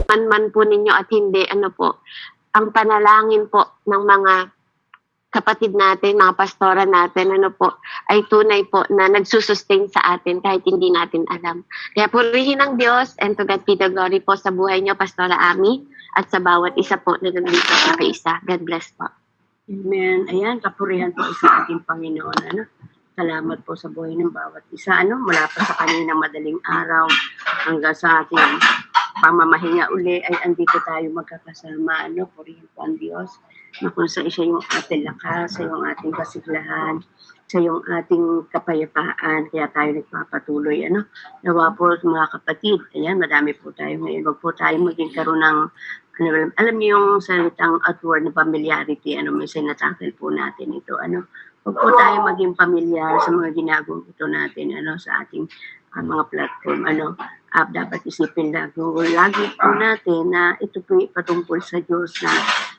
man po ninyo at hindi, ano po, ang panalangin po ng mga kapatid natin, mga pastora natin, ano po, ay tunay po na nagsusustain sa atin kahit hindi natin alam. Kaya purihin ang Diyos, and to God be the glory po sa buhay niyo, Pastora Ami, at sa bawat isa po na nandito sa kaisa. God bless po. Amen. Ayan, kapurihan po sa ating Panginoon. Ano? Salamat po sa buhay ng bawat isa. Ano? Mula pa sa kaninang madaling araw hanggang sa ating pamamahinga uli ay andito tayo magkakasama. Ano? Purihin po ang Diyos na kung sa siya yung ating lakas, sa yung ating kasiglahan, sa yung ating kapayapaan, kaya tayo nagpapatuloy. Ano? Nawa po mga kapatid, ayan, madami po tayo ngayon. Huwag po tayo maging karoon ng, alam niyo yung salitang outward na familiarity, ano, may sinatakil po natin ito. Ano? Huwag po tayo maging pamilyar sa mga ginagawa ito natin, ano, sa ating mga platform. Ano? Dapat isipin lagi po natin na ito po patungkol sa Diyos na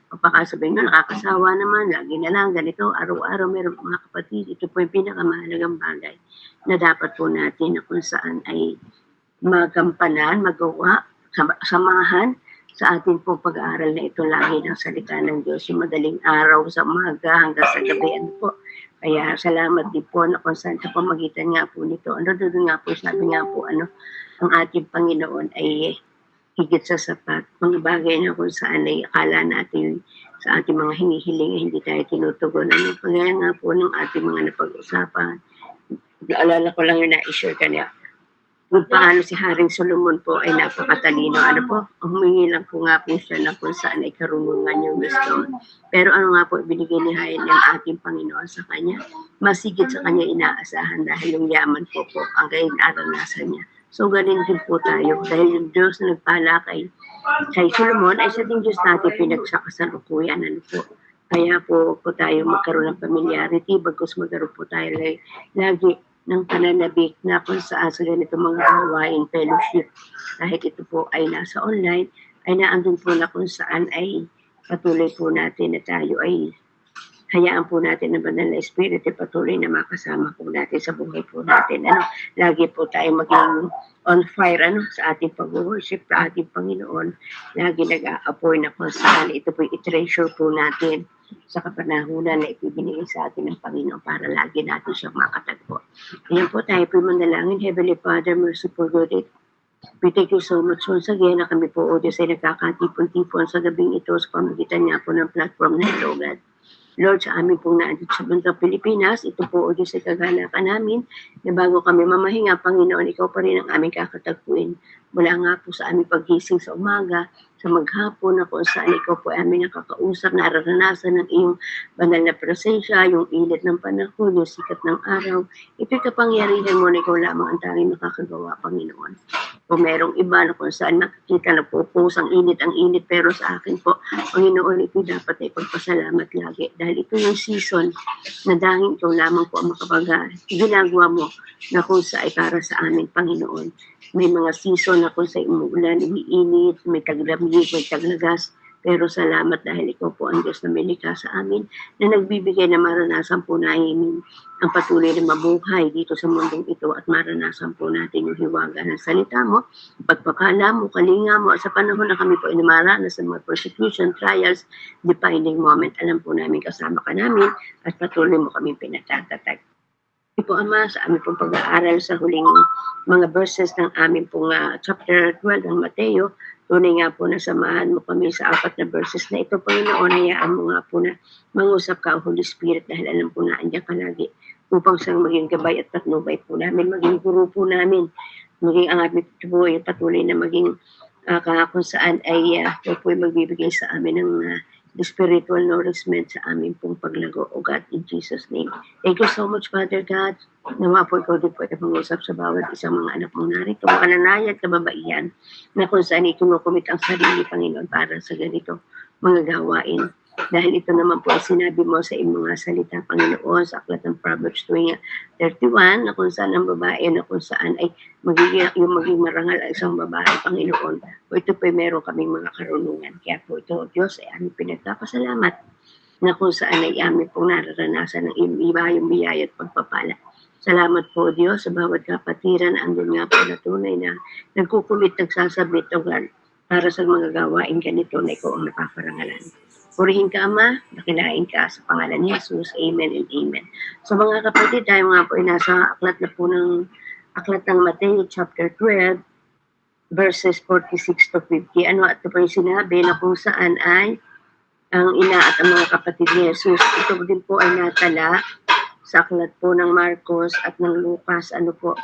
pagkakasabihin nyo, nakakasawa naman, lagi na lang, ganito, araw-araw, meron mga kapatid, ito po yung pinakamahalagang bagay na dapat po natin na kung saan ay magampanan, magawa, samahan sa ating pong pag-aaral na ito lagi ng salita ng Diyos, yung madaling araw sa umaga hanggang sa gabi, ano po. Kaya salamat din po na kung saan sa pamagitan nga po nito. Ano doon nga po, sabi nga po, ano, ang ating Panginoon ay higit sa sapat. Mga bagay na kung saan ay akala natin sa ating mga hinihiling ay hindi tayo tinutugon. Ano, kagaya nga po ng ating mga napag-usapan. Naalala ko lang yung na-share kanya. Kung paano si Haring Solomon po ay napakatalino. Ano po, humingi lang po nga po siya na kung saan ay karunungan yung gusto. Pero ano nga po, binigay ni Haring ng ating Panginoon sa kanya. Masigit sa kanya inaasahan dahil yung yaman po ang kaya naranasan niya. So, galing din po tayo. Dahil yung Diyos na nagpala kay Solomon, ay sa din Diyos natin pinagsakasalukuyan. Ano po? Kaya po tayo magkaroon ng familiarity, bagkus magkaroon po tayo lagi ng pananabik na kung saan sa ganito mga gawain, fellowship. Kahit ito po ay nasa online, ay naandun po na kung saan ay patuloy po natin na tayo ay hayaan po natin ng banal na Espiritu patuloy na makasama po natin sa buhay po natin. Ano, lagi po tayo maging on fire ano, sa ating pag-worship, sa ating Panginoon. Lagi nag-a-appoint na kung saan ito po i-treasure po natin sa kapanahunan na ibibigay sa atin ng Panginoon para lagi natin siyang makatagpo. Ayan po tayo po manalangin. Heavenly Father, merciful God, we thank you so much once again na kami po, O Diyos, ay nagkakatipon-tipon sa gabing ito sa pamagitan niya po ng platform na ito, God. Lord, sa amin pong naandito sa bundok Pilipinas, ito po, O Diyos, ay kaganapan namin na bago kami mamahinga, Panginoon, ikaw pa rin ang aming kakatagpuin. Mula nga po sa aming paggising sa umaga, sa maghapon na kung saan ikaw po aming nakakausap, nararanasan ng iyong banal na presensya, yung init ng panahon, yung sikat ng araw. Ito'y kapangyarihan mo na ikaw lamang ang tanging nakakagawa, Panginoon. Kung merong iba na kung saan nakikita na pupus ang init, pero sa akin po, Panginoon, ito dapat ay pagpasalamat lagi. Dahil ito yung season na dahil ikaw lamang po ang ginagawa mo na kung sa ay para sa amin, Panginoon. May mga season na kung sa umuulan, umiinit, may taglamig, may taglagas. Pero salamat dahil ikaw po ang Diyos na may likha sa amin na nagbibigay na maranasan po namin ang patuloy na mabuhay dito sa mundong ito at maranasan po natin yung hiwaga ng salita mo, pagpakala mo, kalinga mo at sa panahon na kami po ay namaranas ng mga persecution, trials, defining moment. Alam po namin kasama ka namin at patuloy mo kami pinatatatag. Po Ama, sa aming pong pag-aaral sa huling mga verses ng aming pong chapter 12 ng Mateo, tunay nga po na samahan mo kami sa 4 na verses na ito, Panginoon, hayaan mo nga po na mangusap ka, Holy Spirit, dahil alam po na andyan ka lagi upang siyang maging gabay at patnubay po namin, maging guru po namin, maging ang aming po ay patuloy na maging kung saan ay ito po ay magbibigay sa amin ng spiritual nourishment sa aming pong paglago, O God, in Jesus' name. Thank you so much, Father God. Nawa po ikaw din po ay pangusap sa bawat isang mga anak mong narito, mga nanay at kababaihan, na kung saan itinukumit ang sarili, Panginoon, para sa ganito mga gawain. Dahil ito naman po ay sinabi mo sa iyong mga salita, Panginoon, sa aklat ng Proverbs 31, na kung saan ang babae, na kung saan ay maging marangal ang isang babae, Panginoon. O ito po ay meron kaming mga karunungan. Kaya po ito, Diyos, ay aming pinagpapasalamat na kung saan ay aming pong nararanasan ng yung biyaya at pagpapala. Salamat po, Diyos, sa bawat kapatiran. Andun nga po na tunay na nagkukulit, nagsasabit, O God, para sa mga gawain ganito na ikaw ang napaparangalan. Purihin ka, Ama, nakilain ka sa pangalan ni Jesus. Amen and Amen. So mga kapatid, tayo nga po ay nasa aklat ng Mateo chapter 12, verses 46 to 50. Ano at ito po yung sinabi na kung saan ay ang ina at ang mga kapatid ni Jesus. Ito din po ay natala sa aklat po ng Marcos at ng Lucas. Ano po,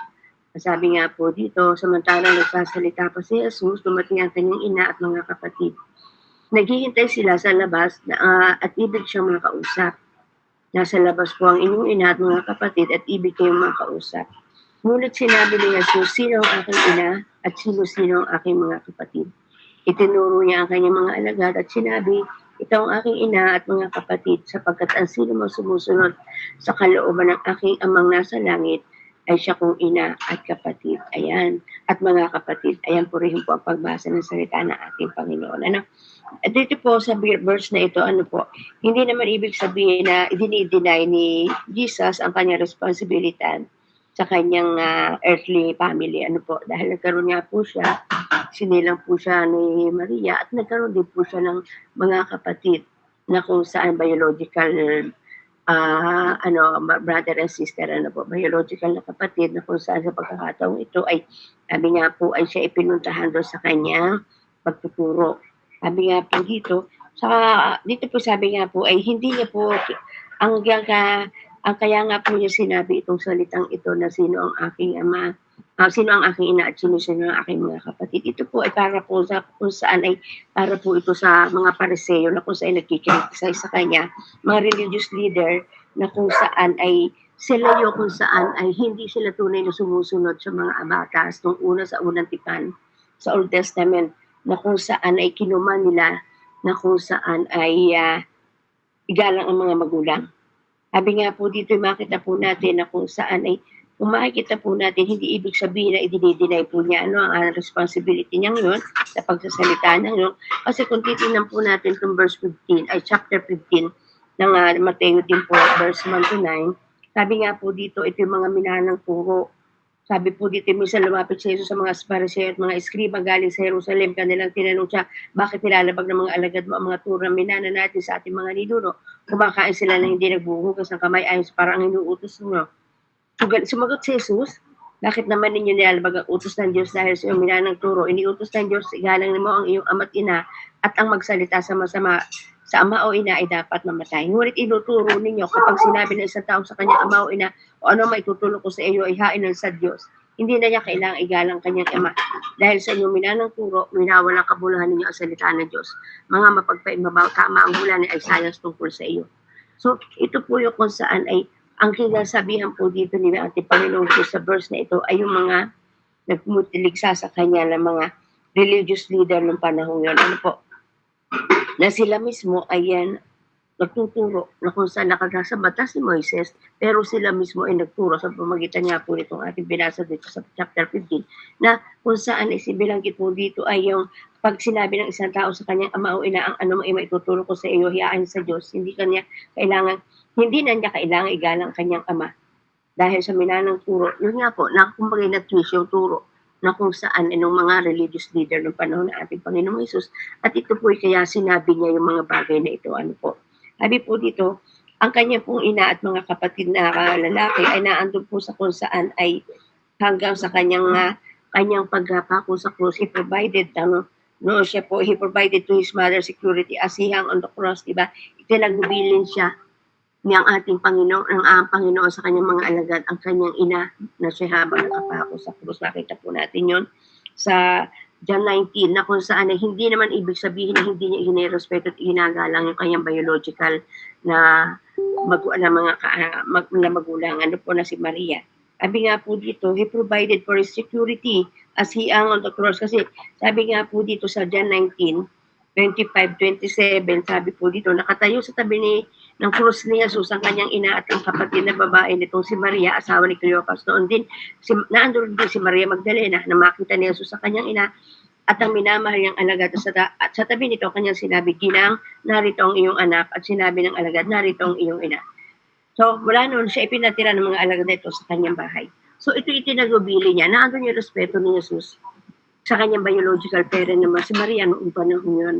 sabi nga po dito, samantalang nagsasalita pa si Jesus, dumating ang kanyang ina at mga kapatid. Naghihintay sila sa labas at ibig siyang makausap. Nasa labas po ang inyong ina at mga kapatid at ibig kayong makausap. Ngunit sinabi ni Jesus, sino ang aking ina at sino-sino ang aking mga kapatid. Itinuro niya ang kanyang mga alagad at sinabi, ito ang aking ina at mga kapatid, sapagkat ang sino mang sumusunod sa kalooban ng aking amang nasa langit, ay siya kong ina at kapatid. Ayan. At mga kapatid, ayan po rin po ang pagbasa ng salita ng ating Panginoon. Ano? At dito po sa verse na ito, ano po, hindi naman ibig sabihin na dinideny ni Jesus ang kanyang responsibilidad sa kanyang earthly family. Ano po, dahil nagkaroon nga po siya, sinilang po siya ni Maria at nagkaroon din po siya ng mga kapatid na kung saan biological brother and sister, biological na kapatid na kung saan sa pagkakataong ito ay, sabi nga po, ay siya ipinuntahan doon sa kanyang pagtuturo. Sabi nga po dito po sabi nga po ay hindi niya po, ang kaya nga po niya sinabi itong salitang ito na sino ang aking ama, sino ang aking ina at sino ang aking mga kapatid. Ito po ay para po sa kung saan ay para po ito sa mga Pariseo na kung saan nagkikriticize sa kanya, mga religious leader na kung saan ay sila kung saan ay hindi sila tunay na sumusunod sa mga abatas nung sa unang tipan sa Old Testament na kung saan ay kinuman nila na kung saan ay igalang ang mga magulang. Sabi nga po dito, makita po natin na kung saan ay, kung makikita po natin, hindi ibig sabihin na i-deny po niya ang responsibility niya ngayon sa pagsasalita niya ngayon. Kasi kung titignan po natin itong verse 15, ay chapter 15 ng Mateo din po, verse 1 to 9, sabi nga po dito, ito yung mga minanang turo. Sabi po dito, minsan lumapit sa Jesus sa mga Pariseo at mga eskriba galing sa Jerusalem. Kanilang tinanong siya, bakit nilalabag ng mga alagad mo ang mga turo na minana natin sa ating mga ninuno? Kumakain sila na hindi nagbuhugas ng kamay ayon sa parang inuutos mo. Sumagot si Jesus, bakit naman ninyo nilalabag ang utos ng Diyos dahil sa iyong minanang turo? Iniutos ng Diyos, igalang mo ang iyong ama't ina at ang magsalita sa masama sa ama o ina ay dapat mamatay. Ngunit inuturo ninyo kapag sinabi ng isang tao sa kanyang ama o ina o ano may tutulong ko sa iyo ay hain sa Diyos. Hindi na niya kailangang igalang kanyang ama. Dahil sa inyong minanang turo, minawalang kabuluhan ninyo ang salita ng Diyos. Mga mapagpaimbabaw, tama ang hula ni Isaiah tungkol sa iyo. So, ito po yung kung saan ay ang kinasabihan po dito ni ating Panginoon po sa verse na ito ay yung mga nagmutiligsa sa kanya ng mga religious leader ng panahon yun. Ano po? Na sila mismo ay nagtuturo na kung saan nakagasa batas ni Moises, pero sila mismo ay nagturo sa pamagitan nga po nitong ating binasa dito sa chapter 15, na kung saan isibilanggit po dito ay yung pag sinabi ng isang tao sa kanyang ama o ina, ang ano ay maituturo ko sa iyo, hiyaan sa Diyos, hindi na niya kailangan igalang kanyang ama. Dahil sa minanang turo, yun nga po, na kumbaga na-twist yung turo na kung saan ng mga religious leader ng panahon ng ating Panginoong Hesus. At ito po kaya sinabi niya yung mga bagay na ito. Ano po? Sabi po dito, ang kanya pong ina at mga kapatid na lalaki ay naandun po sa kung saan ay hanggang sa kanyang pagpako sa cross. He provided, he provided to his mother security as he hung on the cross, diba? Itinagbilin siya niyang ating Panginoon, ang Panginoon sa kanyang mga alagad, ang kanyang ina na siya habang nakapako sa krus. Nakita po natin yon sa John 19 na kung saan ay hindi naman ibig sabihin na hindi niya inirespeto at inagalang yung kanyang biological na magulang, ano po na si Maria. Sabi nga po dito, he provided for his security as he hung on the cross. Kasi sabi nga po dito sa John 19, 25-27, sabi po dito, nakatayo sa tabi ng krus ni Jesus ang kanyang ina at ang kapatid na babae nitong si Maria, asawa ni Cleopas. Noon din, naandun din si Maria Magdalena na makita ni Jesus sa kanyang ina at ang minamahal niyang alagad. At sa tabi nito, kanyang sinabi, ginang, narito ang iyong anak. At sinabi ng alagad, narito ang iyong ina. So, mula noon, siya ipinatira ng mga alagad nito sa kanyang bahay. So, ito itinagubili niya. Naandun yung respeto ni Jesus sa kanyang biological parent naman si Maria noong panahon yun,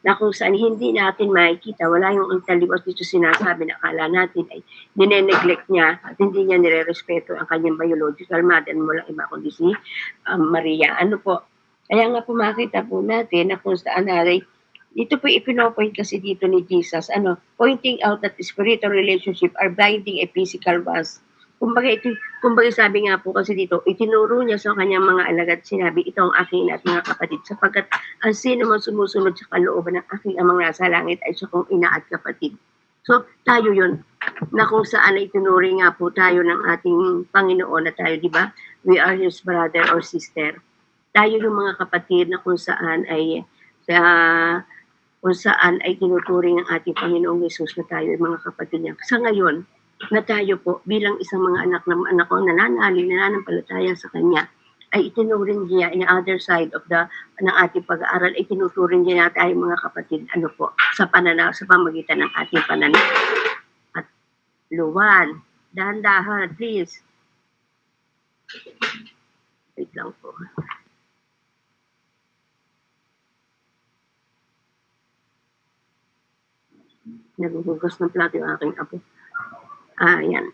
na kung saan hindi natin makikita, wala yung taliwas dito sinasabi na akala natin ay nineneglect niya at hindi niya nire-respeto ang kanyang biological mother, walang iba kundi si Maria. Ano po? Kaya nga po makita po natin na kung saan ay dito po ipinopoint kasi dito ni Jesus, pointing out that the spiritual relationship are binding a physical ones. Kumbaga sabi nga po kasi dito, itinuro niya sa kanyang mga alagad, sinabi, ito ang aking at mga kapatid, sapagkat ang sino man sumusunod sa kalooban ng aking amang nasa langit ay siya kong ina at kapatid. So, tayo yun, na kung saan ay itinuring nga po tayo ng ating Panginoon na tayo, di ba? We are His brother or sister. Tayo yung mga kapatid na kung saan ay tinuturing ng ating Panginoong Jesus na tayo ay mga kapatid niya. Sa ngayon, na tayo po bilang isang mga anak ko nananampalataya sa Kanya, ay itinuring niya in the other side of ng ating pag-aaral, ay tinuturing niya tayo mga kapatid, sa pamagitan ng ating pananaw. At Luwan, dahan-dahan, please. Wait lang po. Naguhugas ng plato yung aking apo. Ayan.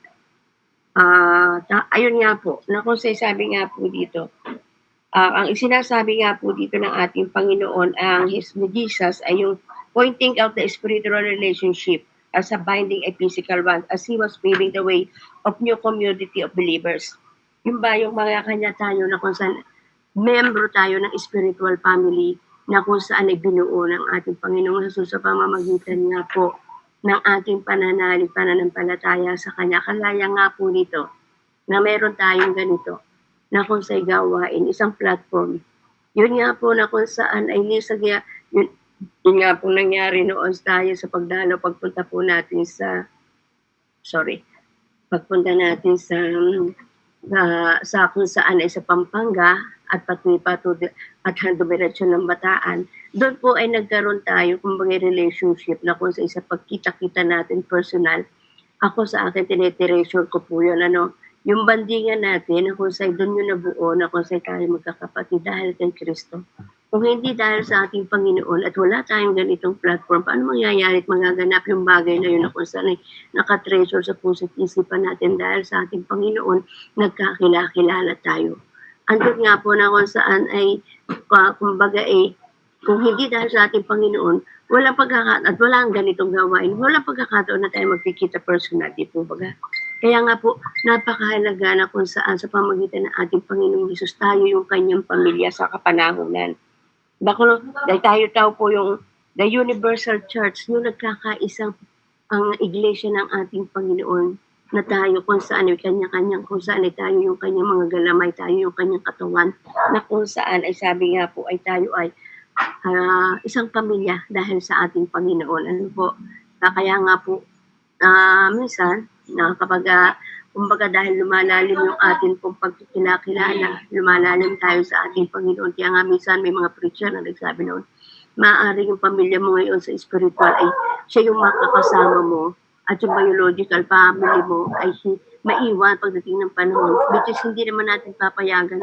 Ayun nga po, na kung sabi nga po dito, ang sinasabi nga po dito ng ating Panginoon, ang Jesus, ay yung pointing out the spiritual relationship as a binding a physical one, as He was paving the way of new community of believers. Yung ba yung mga kanya tayo na kung saan membro tayo ng spiritual family na kung saan ay binuo ng ating Panginoong Jesus sa pamamagitan nga po ng ating pananampalataya sa Kanya. Kalaya nga po nito na meron tayong ganito na kung sa'y gawain, isang platform. Yun nga po na kung saan ay yun nga po nangyari noon tayo sa pagpunta natin sa kung saan ay sa Pampanga at patuloy at dumiretso ng Bataan. Doon po ay nagkaroon tayo kumbaga relationship na kung sa pagkita-kita natin personal. Ako sa akin, tinetreasure ko po yun. Yung bandingan natin na kung sa'y doon yung nabuo na kung sa'y tayo magkakapatid dahil kay Kristo. Kung hindi dahil sa ating Panginoon at wala tayong ganitong platform, paano mangyayari at magaganap yung bagay na yun na kung saan ay nakatreasure sa puso't isipan natin dahil sa ating Panginoon, nagkakilala tayo. Andun nga po na kung saan ay, kumbaga kung hindi dahil sa ating Panginoon, walang pagkakataon at walang ganitong gawain, walang pagkakataon na tayo magkikita personal, di po baga. Kaya nga po, napakahalaga na kung saan sa pamagitan ng ating Panginoong Jesus, tayo yung kanyang pamilya sa kapanahunan. Dahil tayo po yung the Universal Church, yung nagkakaisang ang iglesia ng ating Panginoon, na tayo kung saan ay kanya-kanyang, kung saan ay tayo yung kanyang mga galamay, tayo yung kanyang katawan, na kung saan ay sabi nga po ay tayo ay isang pamilya dahil sa ating Panginoon. Kaya nga po, minsan, kapag kumbaga dahil lumalalim yung atin pong pagkikilala, lumalalim tayo sa ating Panginoon. Kaya nga minsan may mga preacher na nagsabi noon, maaari yung pamilya mo ngayon sa spiritual ay siya yung makakasama mo at yung biological family mo ay maiwan pagdating ng panahon, which is hindi naman natin papayagan.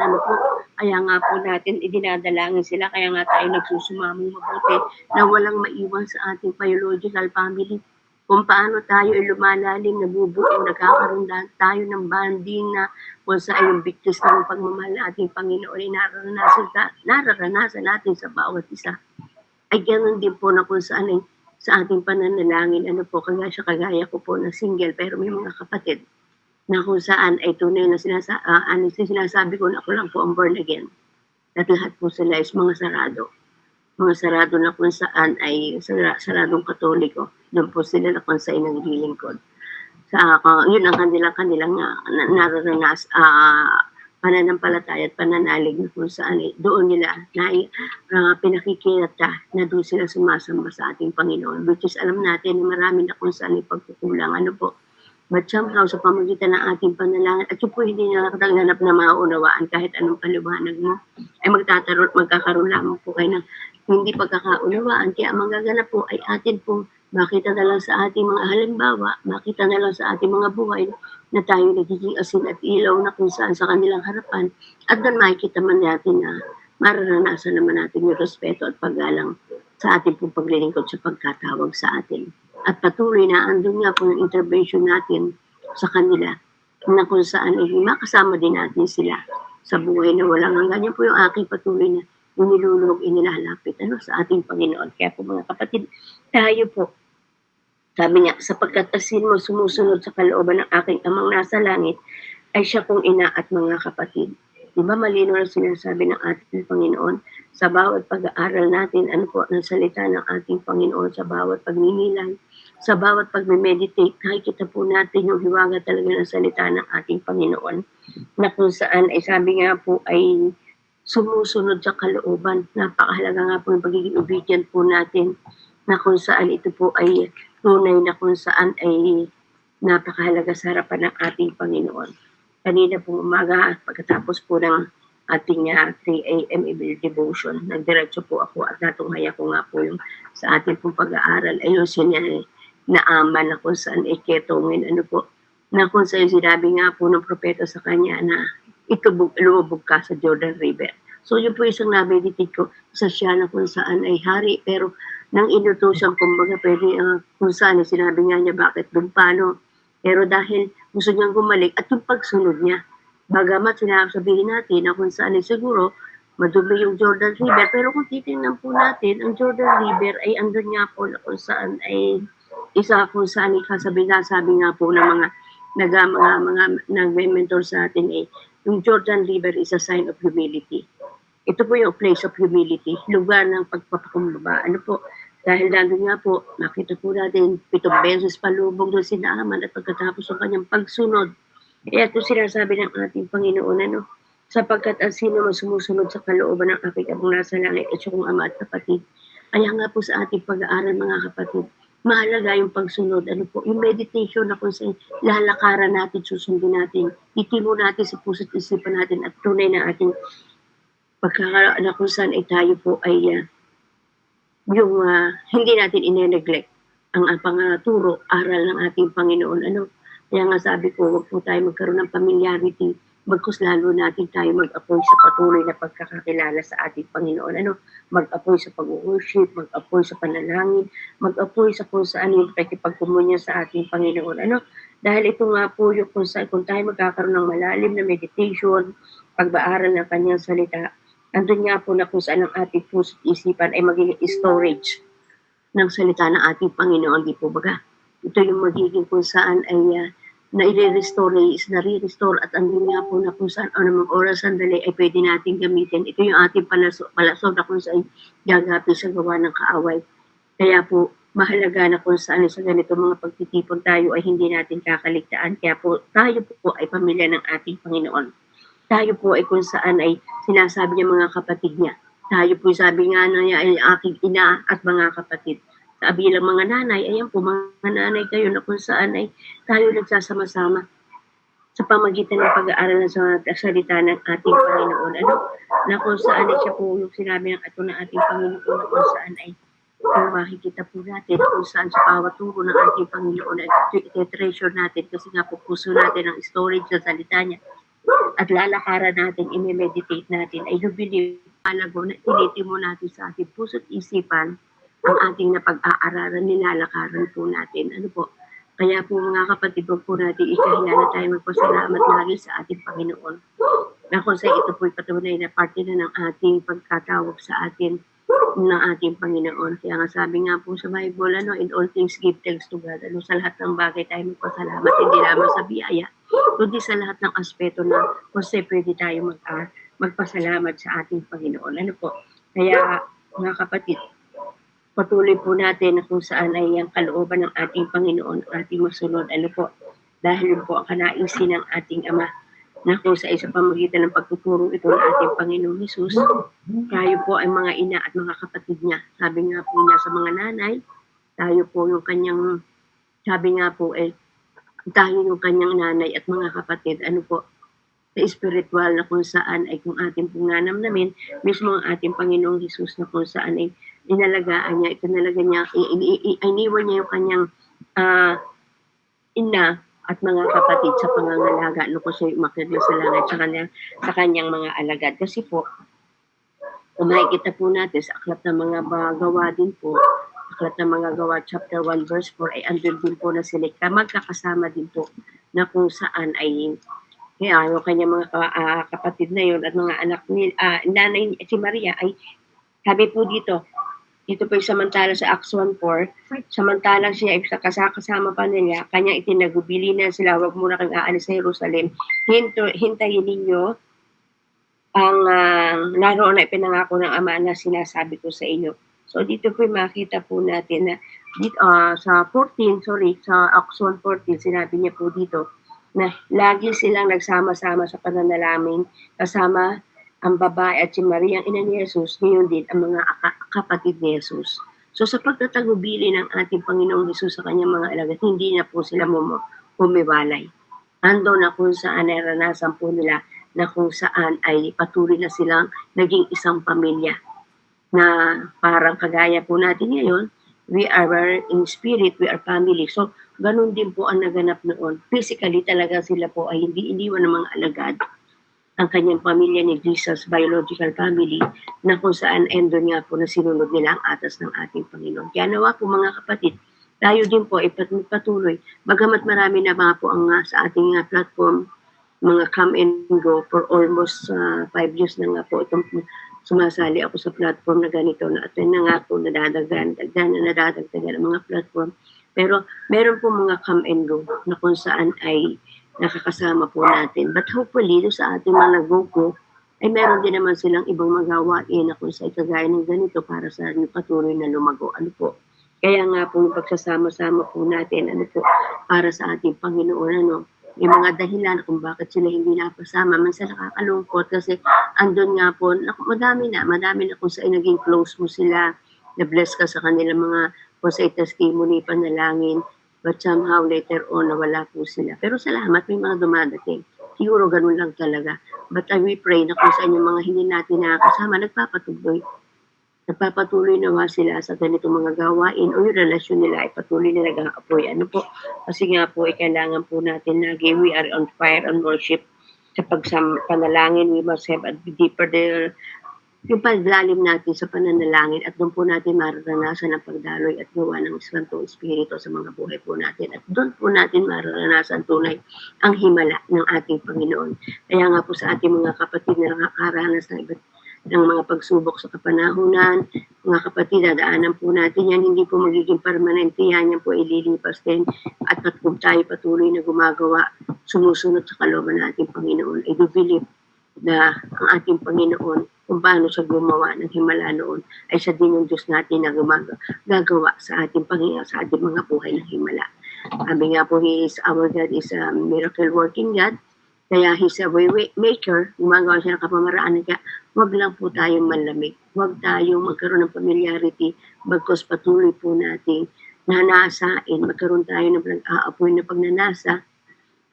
Kaya nga po natin idinadalangin sila, kaya nga tayo nagsusumamong mabuti na walang maiwan sa ating biological family. Kung paano tayo ay lumalalim, nabubuo, nagkakaroon tayo ng banding na kung saan yung bigtis ng pagmamahal ng ating Panginoon ay nararanasan natin sa bawat isa. Ay ganoon din po na kung saan ay sa ating pananalangin, kagaya ko po na single pero may mga kapatid na kung saan ay tunay na sinasabi ko na ako lang po ang born again. At lahat po sila is mga sarado. Mga sarado na kung saan ay saradong katoliko. Doon po sila na kung saan naglilingkod. Yun ang kanilang nararanas, pananampalataya at pananalig na kung saan doon nila pinakikita na doon sila sumasamba sa ating Panginoon. Which is alam natin na marami na kung saan pagkukulang. But somehow, sa pamagitan ng ating panalangin, at yun po hindi nakakatanggap na maunawaan kahit anong paliwanag mo, ay magkakaroon lamang po kayo ng hindi pagkakaunawaan. Kaya ang magaganap po ay atin po makita na lang sa ating mga halimbawa, makita na lang sa ating mga buhay na tayo nagiging asin at ilaw na kung saan sa kanilang harapan. At doon makikita man natin na mararanasan naman natin yung respeto at paggalang sa ating pong paglilingkod sa pagkatawag sa atin. At patuloy na andun nga po yung intervention natin sa kanila na kung saan ay makasama din natin sila sa buhay na walang hanggan. Yan po yung aking patuloy na inilulog, inilalapit sa ating Panginoon. Kaya po mga kapatid, tayo po, sabi niya, sapagkat asin mo sumusunod sa kalooban ng aking amang nasa langit, ay siya kong ina at mga kapatid. Di ba malino na sinasabi ng ating Panginoon sa bawat pag-aaral natin, ano po, ng salita ng ating Panginoon, sa bawat pagninilay, sa bawat pag-meditate, nakikita po natin yung hiwaga talaga ng salita ng ating Panginoon, na kung saan ay sabi nga po ay sumusunod sa kalooban. Napakahalaga nga po yung pagiging obedient po natin, na kung saan ito po ay tunay na kung saan ay napakahalaga sa harapan ng ating Panginoon. Kanina po umaga, pagkatapos po ng ating 3 a.m. devotion, nagdiretso po ako at natunghaya ko nga po yung sa ating pong pag-aaral. Ayun siya naaman na kung saan iketongin, ano po, na kung saan sinabi nga po ng propeta sa kanya na lumubog ka sa Jordan River. So yun po isang na-meditate ko sa siya na kung saan ay hari, pero nang inutusan, kumbaga pwede kung saan sinabi nga niya bakit doon paano. Pero dahil gusto niyang gumalik at yung pagsunod niya, bagamat sinasabihin natin na kung saan ay siguro madumi yung Jordan River, pero kung titingnan po natin, ang Jordan River ay andun nga po na kung saan ay isa kung saan sabi nga po ng mga nag-mentor sa atin yung Jordan River is a sign of humility. Ito po yung place of humility, lugar ng pagpapakumbaba. Ano po, dahil nandun nga po, nakita po natin 7 beses palubog doon si Naaman at pagkatapos ng kanyang pagsunod. Kaya ito sinasabi ng ating Panginoon, sapagkat ang sino man sumusunod sa kalooban ng aking amang nasa langit at siyang ama at kapatid. Kaya nga po sa ating pag-aaral mga kapatid, mahalaga yung pagsunod, yung meditation na kung saan lalakaran natin, susundin natin, itimo natin sa puso't isipan natin at tunay na ating pagkakaroon na kung saan ay tayo po ay yung hindi natin ine-neglect ang pangaturo, aral ng ating Panginoon. Kaya nga sabi ko, huwag po tayo magkaroon ng familiarity, bagkus lalo natin tayo mag-apoy sa patuloy na pagkakakilala sa ating Panginoon. Mag-apoy sa pag-worship, mag-apoy sa panalangin, mag-apoy sa kung saan yung pakipagkumunya sa ating Panginoon. Dahil ito nga po yung kung tayo magkakaroon ng malalim na meditation, pagbaaral ng kanyang salita, andun nga po na kung saan ang ating puso't isipan ay magiging storage ng salita ng ating Panginoon. Di po baga? Ito yung magiging kung saan ay nare-restore at andun nga po na kung saan anumang oras sandali ay pwede natin gamitin. Ito yung ating palasod na kung saan gagapi sa gawa ng kaaway. Kaya po, mahalaga na kung saan sa ganito mga pagtitipon tayo ay hindi natin kakaligtaan. Kaya po, tayo po ay pamilya ng ating Panginoon. Tayo po ay kung saan ay sinasabi niya mga kapatid niya. Tayo po sabi nga niya ay aking ina at mga kapatid. Sabi lang mga nanay, ayan po mga nanay kayo na kung saan ay tayo nagsasama-sama sa pamagitan ng pag-aaral sa salita ng ating Panginoon. Na kung saan ay siya po yung sinabi ng ato ng ating Panginoon na kung saan ay kung makikita po natin kung saan sa bawat turo ng ating Panginoon ay iti-treasure natin kasi nga po puso natin ang storage sa salita niya at lalakaran natin, i-meditate natin ay lubiliwalago na tinitimo natin sa ating puso't isipan ang ating napag-aaralan, nilalakaran po natin. Kaya po mga kapatid, po natin ikahiya na tayo magpasalamat lagi sa ating Panginoon. Na kung sa ito po'y patunay na parte na ng ating pagkatawag sa atin ng ating Panginoon. Kaya nga sabi nga po sa Bible, in all things give thanks to God. Sa lahat ng bagay tayo magpasalamat, hindi lamang sa biyaya, kundi sa lahat ng aspeto na kung pwede tayo magpasalamat sa ating Panginoon. Kaya mga kapatid, patuloy po natin na kung saan ay ang kalooban ng ating Panginoon, ating masunod. Dahil po ang kanaisin ng ating Ama na kung sa pamagitan ng pagtuturo ito ng ating Panginoong Hesus, tayo po ay mga ina at mga kapatid niya. Sabi nga po niya sa mga nanay, tayo po yung kanyang, sabi nga po tayo yung kanyang nanay at mga kapatid, sa spiritual na kung saan ay kung ating pong nanamnamin, mismo ang ating Panginoong Hesus na kung saan ay inalagaan niya, itinalaga niya, iniwan niya yung kanyang ina at mga kapatid sa pangangalaga kung siya umakyat sa langit sa kanyang mga alagad. Kasi po, Kung makikita po natin sa Aklat ng mga Gawa din po, Aklat ng mga Gawa chapter 1 verse 4 ay andun din po na sila magkakasama din po na kung saan ay yung kanyang mga kapatid na yun at mga anak ni nanay si Maria ay sabi po dito po yung samantala sa Acts 1:4, samantalang siya ay kasama pa nila, kanyang itinagubili na sila, huwag muna kang aalis sa Jerusalem, hintayin ninyo ang naroon na ipinangako ng Ama na sinasabi ko sa inyo. So dito po makita po natin na dito, sa Acts 1:14, sinabi niya po dito na lagi silang nagsama-sama sa pananalamin kasama ang babae at si Maria ang ina ni Jesus, ngayon din ang mga kapatid ni Jesus. So sa pagtatagubili ng ating Panginoong Jesus sa kanyang mga alagad, hindi na po sila humiwalay. Ando na kung saan naranasan po nila na kung saan ay patuloy na silang naging isang pamilya. Na parang kagaya po natin ngayon, we are in spirit, we are family. So ganun din po ang naganap noon. Physically talaga sila po ay hindi iniwan ng mga alagad ang kanyang pamilya ni Jesus, biological family, na kung saan endo nga po na sinunod nila ang atas ng ating Panginoon. Kaya nawa po mga kapatid, tayo din po ipatuloy. Bagamat marami na mga po ang sa ating platform, mga come and go for almost 5 years na nga po itong sumasali ako sa platform na ganito na at na nga po nadadagdagan ang mga platform. Pero meron po mga come and go na kung saan ay nakakasama po natin. But hopefully, sa ating mga nag-go, ay meron din naman silang ibang magawain na kung sa kagaya ng ganito para sa patuloy na lumago. Ano po? Kaya nga po yung pagsasama-sama po natin, ano po, para sa ating Panginoon, ano, yung mga dahilan kung bakit sila hindi napasama. Minsan nakakalungkot kasi andun nga po, madami na kung saan naging close mo sila, na-bless ka sa kanilang mga kung sa testimony, panalangin, but somehow later on, nawala po sila. Pero salamat, may mga dumadating. Siguro ganun lang talaga. But we pray na kung saan yung mga hindi natin nakakasama, nagpapatuloy nawa sila sa ganitong mga gawain o yung relasyon nila ay patuloy na nag-aapoy. Ano po? Kasi nga po, kailangan po natin lagi, we are on fire on worship. Sa panalangin, we must have a deeper there. Yung paglalim natin sa pananalangin at doon po natin mararanasan ang pagdaloy at gawa ng Santong Espiritu sa mga buhay po natin. At doon po natin mararanasan tunay ang himala ng ating Panginoon. Kaya nga po sa ating mga kapatid na nakakaranas ng mga pagsubok sa kapanahunan, mga kapatid, dadaanan po natin yan, hindi po magiging permanente yan po ililipas din. At kung tayo patuloy na gumagawa, sumusunod sa kalooban ng ating Panginoon, I do believe na ang ating Panginoon, kung paano siya gumawa ng himala noon, ay siya din yung Diyos natin na gagawa sa ating Panginoon, sa ating mga buhay ng himala. Sabi nga po, our God is a miracle working God, kaya He's a way maker, gumagawa siya ng kapamaraan, kaya huwag lang po tayong malamig, huwag tayong magkaroon ng familiarity, bagkos patuloy po nating nanasain, magkaroon tayo ng aapoy na pagnanasa,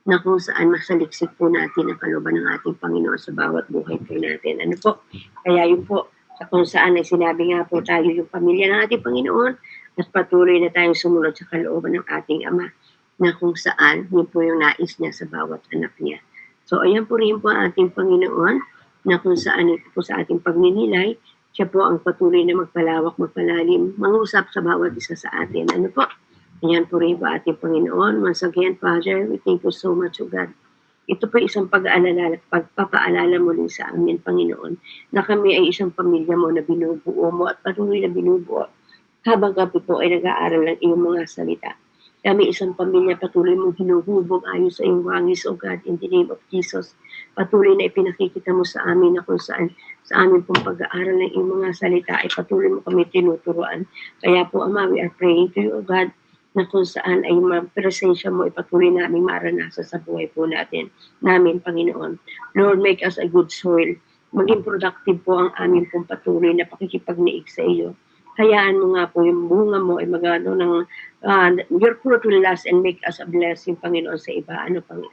na kung saan masaliksik po natin ang kalooban ng ating Panginoon sa bawat buhay po natin. Ano po? Kaya yun po, sa kung saan ay sinabi nga po tayo yung pamilya ng ating Panginoon, at patuloy na tayong sumunod sa kalooban ng ating Ama, na kung saan yun po yung nais niya sa bawat anak niya. So ayan po rin po ang ating Panginoon, na kung saan ito po sa ating pagninilay, siya po ang patuloy na magpalawak, magpalalim, mangusap sa bawat isa sa atin. Ano po? Ayan po rin po ating Panginoon. Once again, Father, we thank you so much, O God. Ito po isang pagpapaalala muli sa amin, Panginoon, na kami ay isang pamilya mo na binubuo mo at patuloy na binubuo habang kami po ay nag-aaral ng iyong mga salita. Kami isang pamilya, patuloy mong hinuhubog ayon sa iyong wangis, O God, in the name of Jesus. Patuloy na ipinakikita mo sa amin na kung saan sa amin pong pag-aaral ng iyong mga salita ay patuloy mo kami tinuturuan. Kaya po, Ama, we are praying to you, O God, na kung saan ay presensya mo ipatuloy namin maranasan sa buhay po natin, Panginoon. Lord, make us a good soil. Maging productive po ang aming pong patuloy na pakikipagniig sa iyo. Hayaan mo nga po yung bunga mo ay magano ng your fruit will last and make us a blessing, Panginoon, sa iba.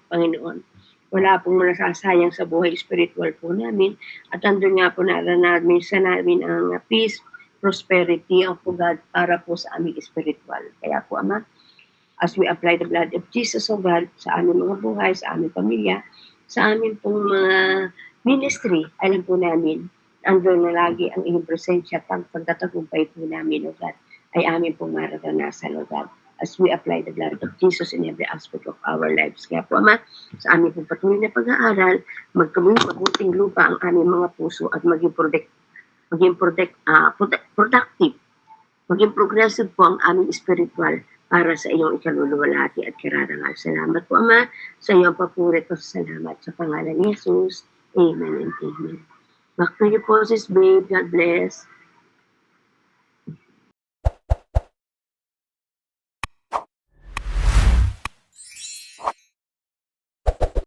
Panginoon? Wala pong nasasayang sa buhay spiritual po namin. At andun nga po namin sa namin ang peace, prosperity of God para po sa aming spiritual. Kaya po, Ama, as we apply the blood of Jesus, O God, sa aming mga buhay, sa aming pamilya, sa aming pong mga ministry, alam po namin andun na lagi ang iyong presensya at ang pagtatagumpay po namin, O God, ay amin pong mararanasan, O God, as we apply the blood of Jesus in every aspect of our lives. Kaya po, Ama, sa aming pong patuloy na pag-aaral, magkaming mabuting lupa ang aming mga puso at productive, maging progressive po ang aming spiritual para sa iyong ikaluluwalhati at kararangal. Salamat po, Ama, sa iyong papurit at salamat sa pangalan ni Jesus. Amen and amen. Back to you po, sis babe. God bless.